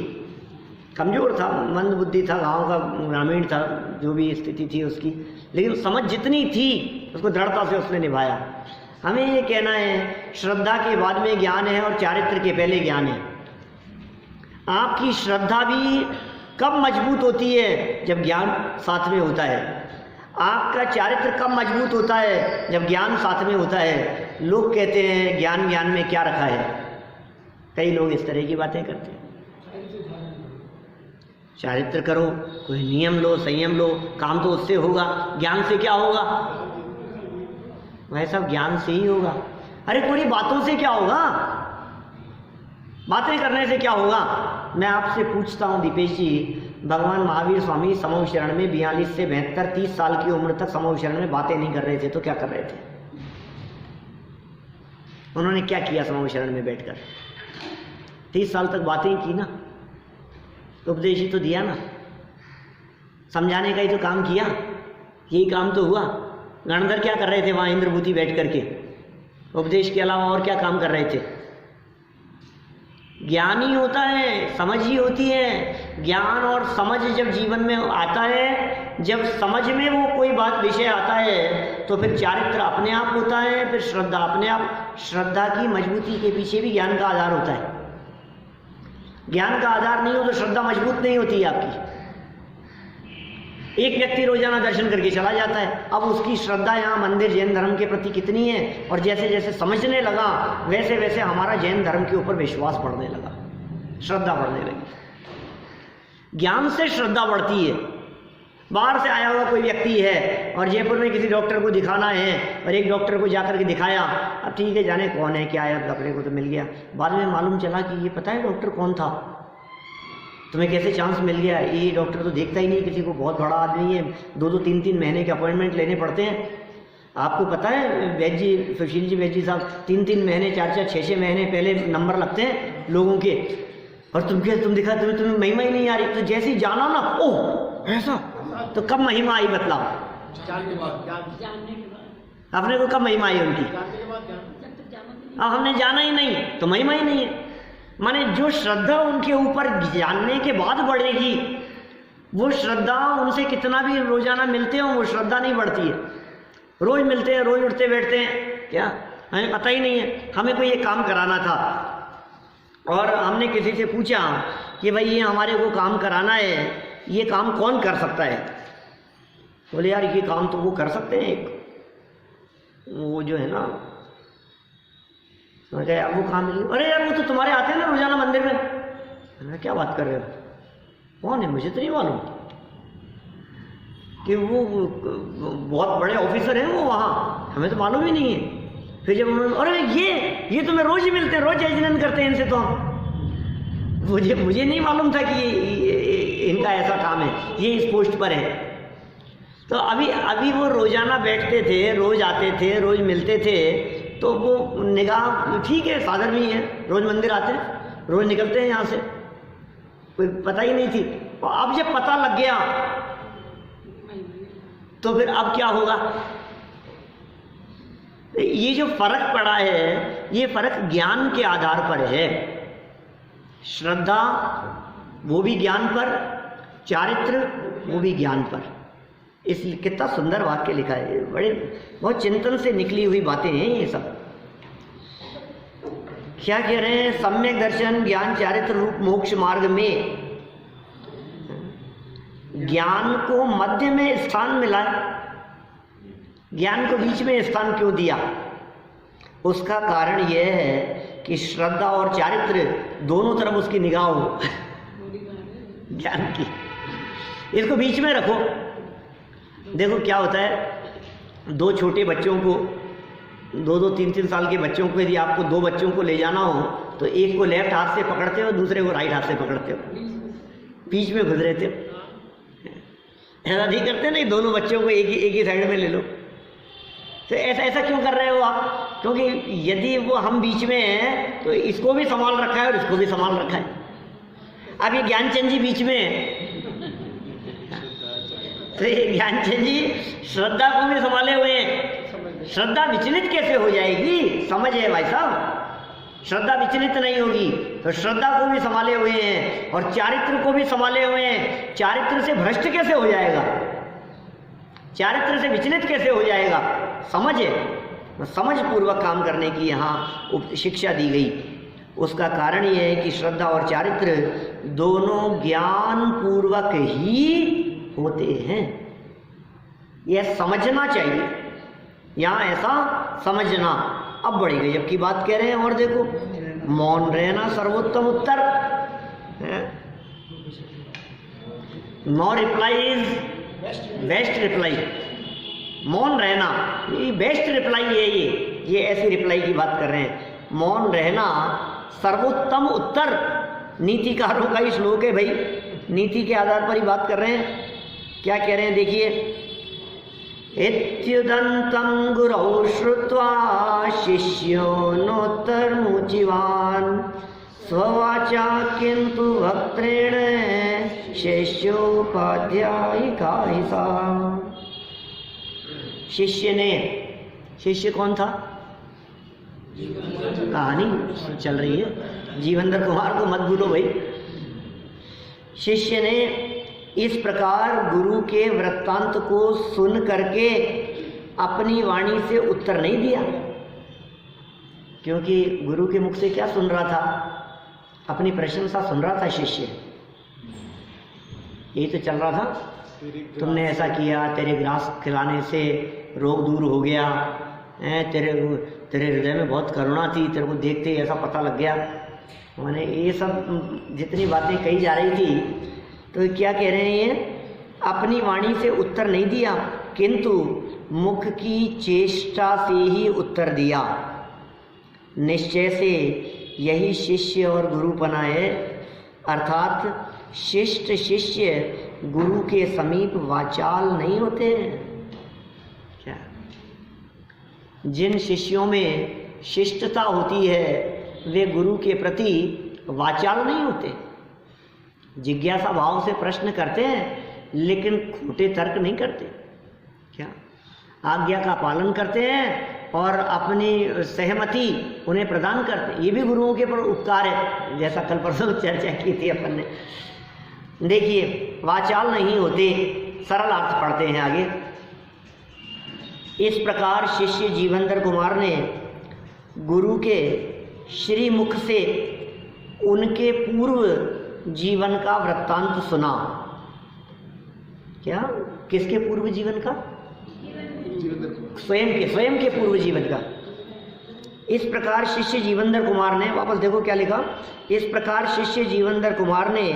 कमजोर था, मंद बुद्धि था, गांव का ग्रामीण था, जो भी स्थिति थी उसकी, लेकिन समझ जितनी थी उसको दृढ़ता से उसने निभाया। हमें ये कहना है श्रद्धा के बाद में ज्ञान है और चारित्र के पहले ज्ञान है। आपकी श्रद्धा भी कब मजबूत होती है? जब ज्ञान साथ में होता है। आपका चारित्र कब मजबूत होता है? जब ज्ञान साथ में होता है। लोग कहते हैं ज्ञान ज्ञान में क्या रखा है, कई लोग इस तरह की बातें करते हैं। चारित्र करो, कोई नियम लो, संयम लो, काम तो उससे होगा, ज्ञान से क्या होगा? वह सब ज्ञान से ही होगा। अरे पूरी बातों से क्या होगा? बातें करने से क्या होगा? मैं आपसे पूछता हूं दीपेश जी, भगवान महावीर स्वामी समूह शरण में 42 से 72 30 साल की उम्र तक समूह शरण में बातें नहीं कर रहे थे तो क्या कर रहे थे? उन्होंने क्या किया समूह शरण में बैठकर? 30 साल तक बातें की ना, उपदेश ही तो दिया ना, समझाने का ही तो काम किया, यही काम तो हुआ। गणधर क्या कर रहे थे वहां इंद्रभूति बैठ करके? उपदेश के अलावा और क्या काम कर रहे थे? ज्ञान ही होता है, समझ ही होती है। ज्ञान और समझ जब जीवन में आता है, जब समझ में वो कोई बात विषय आता है तो फिर चारित्र अपने आप होता है, फिर श्रद्धा अपने आप। श्रद्धा की मजबूती के पीछे भी ज्ञान का आधार होता है। ज्ञान का आधार नहीं हो तो श्रद्धा मजबूत नहीं होती है आपकी। एक व्यक्ति रोजाना दर्शन करके चला जाता है, अब उसकी श्रद्धा यहाँ मंदिर जैन धर्म के प्रति कितनी है, और जैसे जैसे समझने लगा वैसे वैसे हमारा जैन धर्म के ऊपर विश्वास बढ़ने लगा, श्रद्धा बढ़ने लगी। ज्ञान से श्रद्धा बढ़ती है। बाहर से आया हुआ कोई व्यक्ति है और जयपुर में किसी डॉक्टर को दिखाना है और एक डॉक्टर को जाकर के दिखाया, अब ठीक है जाने कौन है क्या है, अपने को तो मिल गया। बाद में मालूम चला कि ये पता है डॉक्टर कौन था, तुम्हें कैसे चांस मिल गया? ये डॉक्टर तो देखता ही नहीं किसी को, बहुत बड़ा आदमी है, 2-2 3-3 महीने के अपॉइंटमेंट लेने पड़ते हैं। आपको पता है वैद्य जी, सुशील जी वैद्य जी साहब, 3-3 महीने 4-4 6-6 महीने पहले नंबर लगते हैं लोगों के, और तुम दिखा तुम्हें महिमा ही नहीं आ रही। तो जैसे ही जाना ना, ओह ऐसा, तो कब महिमा आई बतलाओ? अपने को कब महिमा आई उनकी? अब हमने जाना ही नहीं तो महिमा ही नहीं है। माने जो श्रद्धा उनके ऊपर जानने के बाद बढ़ेगी, वो श्रद्धा उनसे कितना भी रोजाना मिलते हो वो श्रद्धा नहीं बढ़ती है। रोज मिलते हैं, रोज उठते बैठते हैं, क्या हमें पता ही नहीं है। हमें कोई ये काम कराना था और हमने किसी से पूछा कि भाई ये हमारे को काम कराना है, ये काम कौन कर सकता है? बोले यार ये काम तो वो कर सकते हैं, एक वो जो है ना, यार वो काम मिली। अरे यार वो तो तुम्हारे आते हैं ना रोजाना मंदिर में। मैंने क्या बात कर रहे हो? कौन है? मुझे तो नहीं मालूम कि वो बहुत बड़े ऑफिसर हैं वो वहाँ, हमें तो मालूम ही नहीं है। फिर जब उन्होंने, अरे ये तो मैं रोज ही मिलते हैं, रोज यजन करते हैं इनसे, तो हम मुझे नहीं मालूम था कि इनका ऐसा काम है, ये इस पोस्ट पर है। तो अभी वो रोजाना बैठते थे, रोज आते थे, रोज मिलते थे, तो वो निगाह ठीक है, साधन भी है, रोज मंदिर आते हैं, रोज निकलते हैं यहाँ से, कोई पता ही नहीं थी। और अब जब पता लग गया तो फिर अब क्या होगा? ये जो फर्क पड़ा है, ये फर्क ज्ञान के आधार पर है। श्रद्धा वो भी ज्ञान पर, चारित्र वो भी ज्ञान पर। इसलिए कितना सुंदर वाक्य लिखा है, बड़े बहुत चिंतन से निकली हुई बातें हैं ये सब। क्या कह रहे हैं? सम्यक दर्शन ज्ञान चारित्र रूप मोक्ष मार्ग में ज्ञान को मध्य में स्थान मिला, ज्ञान को बीच में स्थान क्यों दिया? उसका कारण यह है कि श्रद्धा और चारित्र दोनों तरफ उसकी निगाह हो ज्ञान की। इसको बीच में रखो। देखो क्या होता है, दो छोटे बच्चों को, 2-2, 3-3 साल के बच्चों को यदि आपको 2 बच्चों को ले जाना हो तो एक को लेफ्ट हाथ से पकड़ते हो, दूसरे को राइट हाथ से पकड़ते हो, बीच में गुजरेते हो। ऐसा नहीं करते नहीं, दोनों बच्चों को एक ही साइड में ले लो। तो ऐसा क्यों कर रहे हो आप? क्योंकि यदि वो हम बीच में हैं तो इसको भी संभाल रखा है और इसको भी संभाल रखा है। अब ये ज्ञानचंद जी बीच में है, तो ये ज्ञानचंद जी श्रद्धा को भी संभाले हुए हैं। श्रद्धा विचलित कैसे हो जाएगी? समझ है भाई साहब, श्रद्धा विचलित नहीं होगी। तो श्रद्धा को भी संभाले हुए हैं और चारित्र को भी संभाले हुए हैं। चारित्र से भ्रष्ट कैसे हो जाएगा? चारित्र से विचलित कैसे हो जाएगा? समझ है, समझ पूर्वक काम करने की यहाँ शिक्षा दी गई। उसका कारण यह है कि श्रद्धा और चारित्र दोनों ज्ञान पूर्वक ही होते हैं। यह समझना चाहिए, यहाँ ऐसा समझना। अब बड़ी गजब की बात कह रहे हैं। और देखो, मौन रहना सर्वोत्तम उत्तर। No reply is best reply. मौन रहना ये बेस्ट रिप्लाई है। ये ऐसी रिप्लाई की बात कर रहे हैं। मौन रहना सर्वोत्तम उत्तर। नीतिकारों का ही श्लोक है भाई, नीति के आधार पर ही बात कर रहे हैं। क्या कह रहे हैं देखिए, इत्युदन्तं गुरौ श्रुत्वा शिष्यो नोत्तरमुचिवान् स्ववाचा किन्तु वक्त्रेण शिष्योपाध्यायिका हि सा। शिष्य कौन था? कहानी चल रही है, जीवेंद्र कुमार को मत भूलो भाई। शिष्य ने इस प्रकार गुरु के वृत्तांत को सुन करके अपनी वाणी से उत्तर नहीं दिया, क्योंकि गुरु के मुख से क्या सुन रहा था? अपनी प्रशंसा सुन रहा था शिष्य। यही तो चल रहा था, तुमने ऐसा किया, तेरे ग्रास खिलाने से रोग दूर हो गया, तेरे हृदय में बहुत करुणा थी, तेरे को देखते ही ऐसा पता लग गया। मैंने ये सब जितनी बातें कही जा रही थी, तो क्या कह रहे हैं ये? अपनी वाणी से उत्तर नहीं दिया, किंतु मुख की चेष्टा से ही उत्तर दिया। निश्चय से यही शिष्य और गुरुपना है। अर्थात शिष्ट शिष्य गुरु के समीप वाचाल नहीं होते हैं। क्या? जिन शिष्यों में शिष्टता होती है वे गुरु के प्रति वाचाल नहीं होते। जिज्ञासा भाव से प्रश्न करते हैं, लेकिन खोटे तर्क नहीं करते। क्या? आज्ञा का पालन करते हैं और अपनी सहमति उन्हें प्रदान करते हैं। ये भी गुरुओं के पर उपकार है, जैसा कल परसों चर्चा की थी अपन ने। देखिए, वाचाल नहीं होते, सरल अर्थ पढ़ते हैं आगे। इस प्रकार शिष्य जीवेंद्र कुमार ने गुरु के श्रीमुख से उनके पूर्व जीवन का वृत्तांत सुना। क्या? किसके पूर्व जीवन का? स्वयं के पूर्व जीवन का। इस प्रकार शिष्य जीवेंद्र कुमार ने, वापस देखो क्या लिखा, इस प्रकार शिष्य जीवेंद्र कुमार ने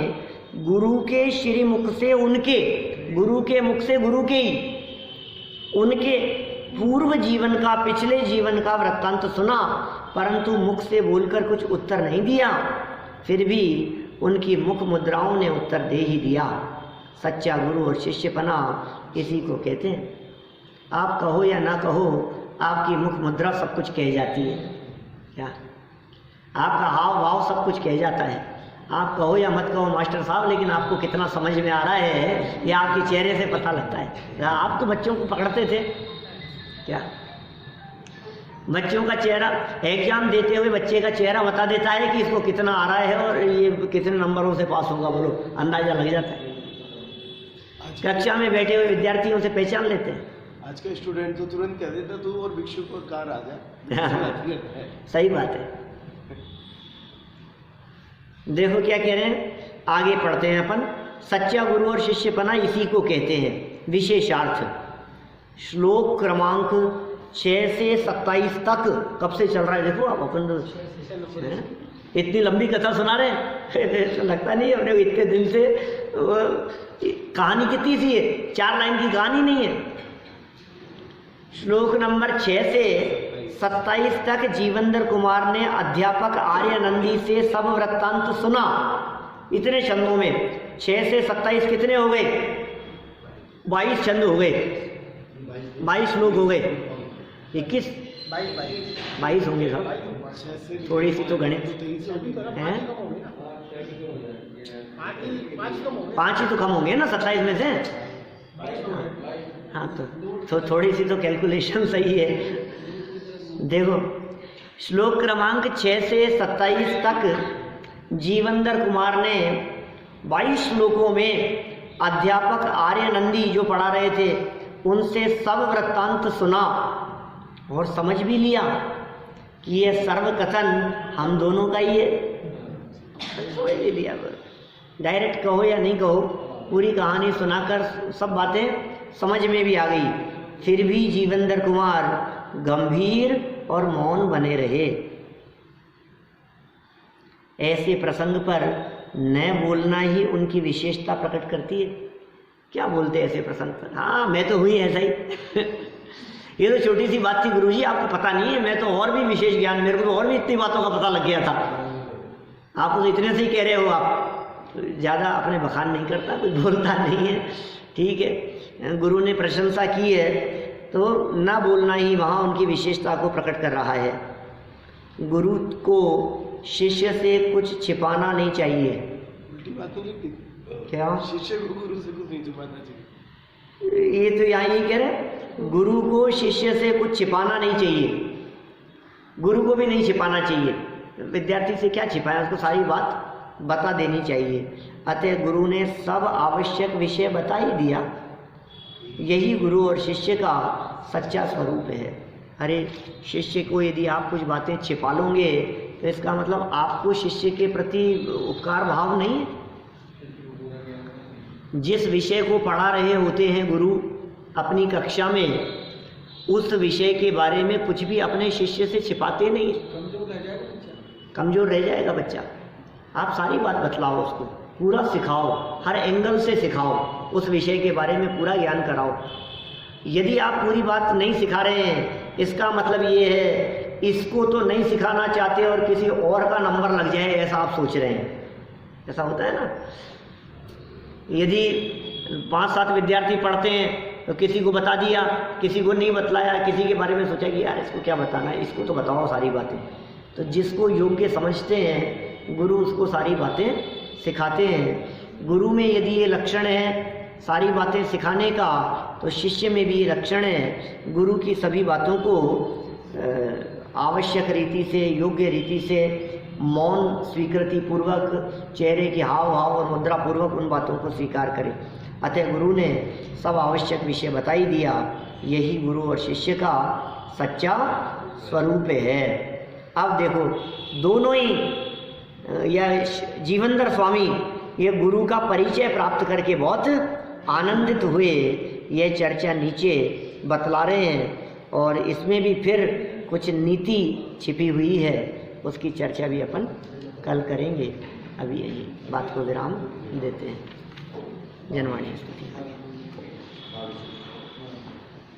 गुरु के श्रीमुख से उनके, गुरु के मुख से गुरु के ही, उनके पूर्व जीवन का, पिछले जीवन का वृत्तांत सुना, परंतु मुख से बोलकर कुछ उत्तर नहीं दिया। फिर भी उनकी मुख मुद्राओं ने उत्तर दे ही दिया। सच्चा गुरु और शिष्यपना इसी को कहते हैं। आप कहो या ना कहो, आपकी मुख मुद्रा सब कुछ कह जाती है। क्या? आपका हाव भाव सब कुछ कह जाता है। आप कहो या मत कहो मास्टर साहब, लेकिन आपको कितना समझ में आ रहा है ये आपके चेहरे से पता लगता है। आप तो बच्चों को पकड़ते थे। क्या? बच्चों का चेहरा, एग्जाम देते हुए बच्चे का चेहरा बता देता है कि इसको कितना आ रहा है और ये कितने नंबरों से पास होगा, बोलो अंदाजा लग जाता है। कक्षा में बैठे हुए विद्यार्थियों से पहचान लेते हैं।
आज का स्टूडेंट तो तुरंत कह देता तू और भिक्षु को कार आ जा।
सही बात है। देखो क्या कह रहे हैं, आगे पढ़ते हैं अपन। सच्चा गुरु और शिष्यपना इसी को कहते हैं। विशेषार्थ श्लोक क्रमांक 6 से 27 तक कब से चल रहा है देखो आप, अपन इतनी लंबी कथा सुना रहे हैं लगता नहीं है अपने इतने दिन से। कहानी कितनी सी है, 4 लाइन की कहानी नहीं है। श्लोक नंबर 6 से 27 तक जीवेंद्र कुमार ने अध्यापक आर्यानंदी से सब वृत्तांत सुना। इतने छंदों में 6 से 27 कितने हो गए, 22 छंद हो गए, 22 श्लोक हो गए, 21 22 होंगे सब, थोड़ी सी तो गणित हैं, 5 ही तो कम होंगे ना 27 में से। हाँ तो थोड़ी सी तो कैलकुलेशन सही है। देखो श्लोक क्रमांक 6 से 27 तक जीवेंद्र कुमार ने 22 श्लोकों में अध्यापक आर्यानंदी जो पढ़ा रहे थे उनसे सब वृत्तांत सुना और समझ भी लिया कि ये सर्वकथन हम दोनों का ही है। समझ भी लिया, डायरेक्ट कहो या नहीं कहो, पूरी कहानी सुनाकर सब बातें समझ में भी आ गई। फिर भी जीवेंद्र कुमार गंभीर और मौन बने रहे। ऐसे प्रसंग पर न बोलना ही उनकी विशेषता प्रकट करती है। क्या बोलते ऐसे प्रसंग पर, हाँ मैं तो हुई ऐसा ही ये तो छोटी सी बात थी गुरुजी, आपको पता नहीं है, मैं तो और भी विशेष ज्ञान, मेरे को तो और भी इतनी बातों का पता लग गया था। आप तो इतने से ही कह रहे हो, आप ज़्यादा अपने बखान नहीं करता, कुछ बोलता नहीं है, ठीक है। गुरु ने प्रशंसा की है तो ना बोलना ही वहाँ उनकी विशेषता को प्रकट कर रहा है। गुरु को शिष्य से कुछ छिपाना नहीं चाहिए।
उल्टी बात नहीं लिखती
क्या,
शिष्य को गुरु से कुछ नहीं छिपाना चाहिए।
ये तो यहाँ यही कह रहे, गुरु को शिष्य से कुछ छिपाना नहीं चाहिए, गुरु को भी नहीं छिपाना चाहिए। विद्यार्थी से क्या छिपाया, उसको सारी बात बता देनी चाहिए। अतः गुरु ने सब आवश्यक विषय बता ही दिया। यही गुरु और शिष्य का सच्चा स्वरूप है। अरे शिष्य को यदि आप कुछ बातें छिपा लोगे तो इसका मतलब आपको शिष्य के प्रति उपकार भाव नहीं है। जिस विषय को पढ़ा रहे होते हैं गुरु अपनी कक्षा में, उस विषय के बारे में कुछ भी अपने शिष्य से छिपाते नहीं। कमजोर रह जाएगा बच्चा। आप सारी बात बतलाओ, उसको पूरा सिखाओ, हर एंगल से सिखाओ, उस विषय के बारे में पूरा ज्ञान कराओ। यदि आप पूरी बात नहीं सिखा रहे हैं, इसका मतलब ये है इसको तो नहीं सिखाना चाहते और किसी और का नंबर लग जाए ऐसा आप सोच रहे हैं। ऐसा होता है ना, यदि 5-7 विद्यार्थी पढ़ते हैं तो किसी को बता दिया, किसी को नहीं बतलाया, किसी के बारे में सोचा कि यार इसको क्या बताना है, इसको तो बताओ सारी बातें। तो जिसको योग्य समझते हैं गुरु उसको सारी बातें सिखाते हैं। गुरु में यदि ये लक्षण है सारी बातें सिखाने का, तो शिष्य में भी ये लक्षण है गुरु की सभी बातों को आवश्यक रीति से, योग्य रीति से, मौन स्वीकृति पूर्वक, चेहरे के हाव भाव और मुद्रा पूर्वक उन बातों को स्वीकार करें। अतः गुरु ने सब आवश्यक विषय बता ही दिया। यही गुरु और शिष्य का सच्चा स्वरूप है। अब देखो दोनों ही, यह जीवेंद्र स्वामी ये गुरु का परिचय प्राप्त करके बहुत आनंदित हुए। यह चर्चा नीचे बतला रहे हैं और इसमें भी फिर कुछ नीति छिपी हुई है, उसकी चर्चा भी अपन कल करेंगे। अभी यही बात को विराम देते हैं। जनवाणी स्तुति।